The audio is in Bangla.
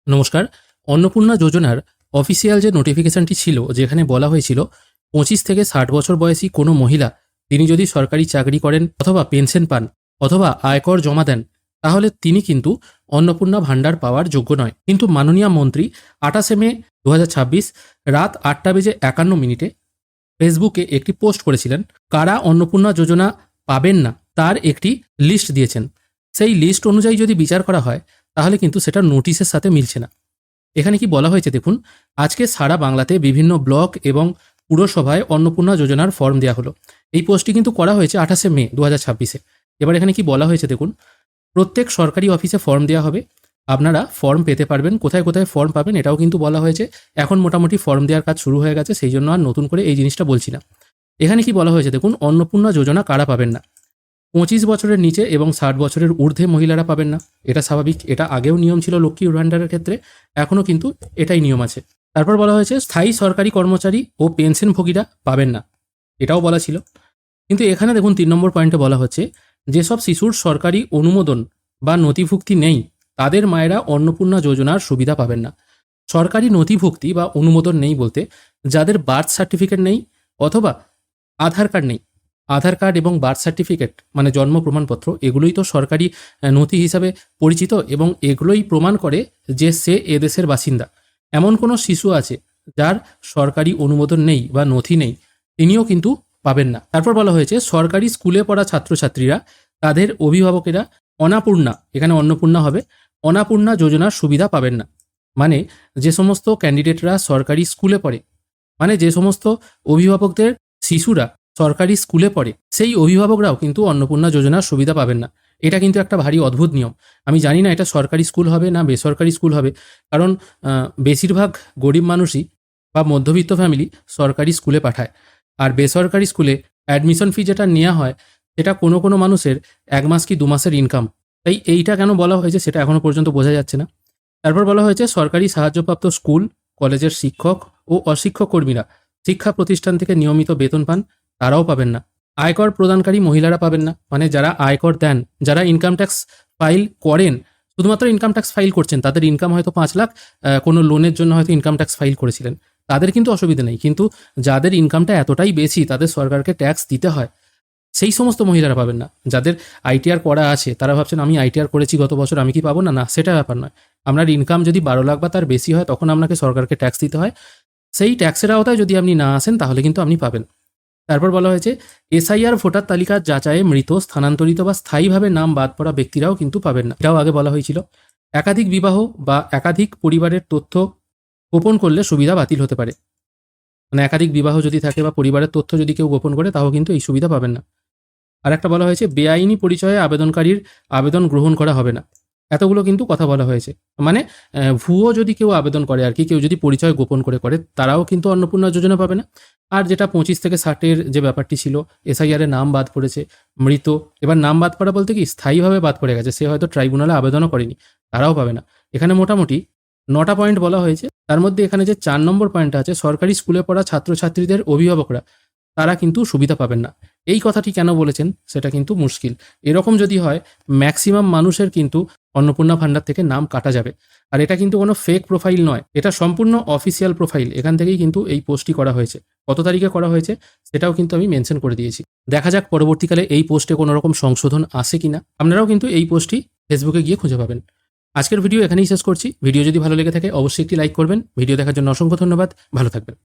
নমস্কার। অন্নপূর্ণা যোজনার অফিসিয়াল যে নোটিফিকেশনটি ছিল, যেখানে বলা হয়েছিল 25 থেকে 60 বছর বয়সী কোনো মহিলা তিনি যদি সরকারি চাকরি করেন অথবা পেনশন পান অথবা আয়কর জমা দেন, তাহলে তিনি কিন্তু অন্নপূর্ণা ভাণ্ডার পাওয়ার যোগ্য নয়। কিন্তু মাননীয় মন্ত্রী 28 মে 2026 রাত 8:51 ফেসবুকে একটি পোস্ট করেছিলেন। কারা অন্নপূর্ণা যোজনা পাবেন না তার একটি লিস্ট দিয়েছেন। সেই লিস্ট অনুযায়ী যদি বিচার করা হয় তাহলে কিন্তু সেটা নোটিশের সাথে মিলছে না। এখানে কি বলা হয়েছে দেখুন, আজকে সারা বাংলাতে বিভিন্ন ব্লক এবং পুরসভায় অন্নপূর্ণা যোজনার ফর্ম দেওয়া হলো। এই পোস্টটি কিন্তু করা হয়েছে 28 মে 2026। এবার এখানে কি বলা হয়েছে দেখুন, প্রত্যেক সরকারি অফিসে ফর্ম দেওয়া হবে, আপনারা ফর্ম পেতে পারবেন। কোথায় কোথায় ফর্ম পাবেন এটাও কিন্তু বলা হয়েছে। এখন মোটামুটি ফর্ম দেওয়ার কাজ শুরু হয়ে গেছে, সেই জন্য আর নতুন করে এই জিনিসটা বলছি না। এখানে কি বলা হয়েছে দেখুন, অন্নপূর্ণা যোজনা কারা পাবেন না? 25 বছরের নিচে এবং 60 বছরের ঊর্ধ্বে মহিলারা পাবেন না। এটা স্বাভাবিক, এটা আগেও নিয়ম ছিল লক্ষ্মী ভাণ্ডারের ক্ষেত্রে, এখনও কিন্তু এটাই নিয়ম আছে। তারপর বলা হয়েছে স্থায়ী সরকারি কর্মচারী ও পেনশনভোগীরা পাবেন না, এটাও বলা ছিল। কিন্তু এখানে দেখুন 3 নম্বর পয়েন্টে বলা হচ্ছে যেসব শিশুর সরকারি অনুমোদন বা নথিভুক্তি নেই তাদের মায়েরা অন্নপূর্ণা যোজনার সুবিধা পাবেন না। সরকারি নথিভুক্তি বা অনুমোদন নেই বলতে যাদের বার্থ সার্টিফিকেট নেই অথবা আধার কার্ড নেই। আধার কার্ড এবং বার্থ সার্টিফিকেট মানে জন্ম প্রমাণপত্র, এগুলোই তো সরকারি নথি হিসাবে পরিচিত এবং এগুলোই প্রমাণ করে যে সে এদেশের বাসিন্দা। এমন কোনো শিশু আছে যার সরকারি অনুমোদন নেই বা নথি নেই, তিনিও কিন্তু পাবেন না। তারপর বলা হয়েছে সরকারি স্কুলে পড়া ছাত্রছাত্রীরা, তাদের অভিভাবকেরা অনাপূর্ণা, এখানে অন্নপূর্ণা হবে, অনাপূর্ণা যোজনার সুবিধা পাবেন না। মানে যে সমস্ত ক্যান্ডিডেটরা সরকারি স্কুলে পড়ে, মানে যে সমস্ত অভিভাবকদের শিশুরা সরকারি স্কুলে পড়ে, সেই অভিভাবকরাও কিন্তু অন্নপূর্ণা যোজনার সুবিধা পাবেন না। এটা কিন্তু একটা ভারী অদ্ভুত নিয়ম। আমি জানি না এটা সরকারি স্কুল হবে না বেসরকারি স্কুল হবে, কারণ বেশিরভাগ গরিব মানুষই বা মধ্যবিত্ত ফ্যামিলি সরকারি স্কুলে পাঠায়। আর বেসরকারি স্কুলে অ্যাডমিশন ফি যেটা নেওয়া হয় সেটা কোনো কোনো মানুষের 1 মাস কি 2 মাসের ইনকাম। তাই এইটা কেন বলা হয়েছে সেটা এখনও পর্যন্ত বোঝা যাচ্ছে না। তারপর বলা হয়েছে সরকারি সাহায্যপ্রাপ্ত স্কুল কলেজের শিক্ষক ও অশিক্ষক কর্মীরা শিক্ষা প্রতিষ্ঠান থেকে নিয়মিত বেতন পান, তারাও পাবেন না। আয়কর প্রদানকারী মহিলারা পাবেন না, মানে যারা আয়কর দেন, যারা ইনকাম ট্যাক্স ফাইল করেন, শুধুমাত্র ইনকাম ট্যাক্স ফাইল করছেন, তাদের ইনকাম হয়তো 5 লাখ, কোনো লোনের জন্য হয়তো ইনকাম ট্যাক্স ফাইল করেছিলেন, তাদের কিন্তু অসুবিধা নেই। কিন্তু যাদের ইনকামটা এতটাই বেশি তাদের সরকারকে ট্যাক্স দিতে হয়, সেই সমস্ত মহিলারা পাবেন না। যাদের আইটিআর করা আছে তারা ভাবছেন আমি আইটিআর করেছি গত বছর, আমি কি পাবো না? না, সেটা ব্যাপার নয়। আপনার ইনকাম যদি 12 লাখ বা তার বেশি হয় তখন আপনাকে সরকারকে ট্যাক্স দিতে হয়। সেই ট্যাক্সের আওতায় যদি আপনি না আসেন তাহলে কিন্তু আপনি পাবেন। তারপর বলা হয়েছে এসআইআর ভোটার তালিকার যাচাইয়ে মৃত, স্থানান্তরিত বা স্থায়ীভাবে নাম বাদ পড়া ব্যক্তিরাও কিন্তু পাবেন না, এটাও আগে বলা হয়েছিল। একাধিক বিবাহ বা একাধিক পরিবারের তথ্য গোপন করলে সুবিধা বাতিল হতে পারে। মানে একাধিক বিবাহ যদি থাকে বা পরিবারের তথ্য যদি কেউ গোপন করে তাও কিন্তু এই সুবিধা পাবেন না। আর একটা বলা হয়েছে বেআইনি পরিচয়ে আবেদনকারীর আবেদন গ্রহণ করা হবে না। এতগুলো কিন্তু কথা বলা হয়েছে। মানে ভুয়ো যদি কেউ আবেদন করে আর কি, কেউ যদি পরিচয় গোপন করে তারাও কিন্তু অন্নপূর্ণা যোজনা পাবে না। আর যেটা 25 থেকে 60-এর যে ব্যাপারটি ছিল, এসআইআরে নাম বাদ পড়েছে, মৃত, এবার নাম বাদ পড়া বলতে কি স্থায়ীভাবে বাদ পড়ে গেছে, সে হয়তো ট্রাইব্যুনালে আবেদনও করেনি, তারাও পাবে না। এখানে মোটামুটি 9টা পয়েন্ট বলা হয়েছে। তার মধ্যে এখানে যে 4 নম্বর পয়েন্টটা আছে, সরকারি স্কুলে পড়া ছাত্রছাত্রীদের অভিভাবকরা তারা কিন্তু সুবিধা পাবেন না। এই কথাটি কেন বলেছেন সেটা কিন্তু মুশকিল। এরকম যদি হয় ম্যাক্সিমাম মানুষের কিন্তু অন্নপূর্ণা ভাণ্ডার থেকে নাম কাটা যাবে। আর এটা কিন্তু কোনো ফেক প্রোফাইল নয়, এটা সম্পূর্ণ অফিসিয়াল প্রোফাইল। এখান থেকেই কিন্তু এই পোস্টটি করা হয়েছে। কত তারিখে করা হয়েছে সেটাও কিন্তু আমি মেনশন করে দিয়েছি। দেখা যাক পরবর্তীকালে এই পোস্টে কোনো রকম সংশোধন আসে কিনা। আপনারাও কিন্তু এই পোস্টটি ফেসবুকে গিয়ে খুঁজে পাবেন। আজকের ভিডিও এখানেই শেষ করছি। ভিডিও যদি ভালো লেগে থাকে অবশ্যই একটি লাইক করবেন। ভিডিও দেখার জন্য অসংখ্য ধন্যবাদ। ভালো থাকবেন।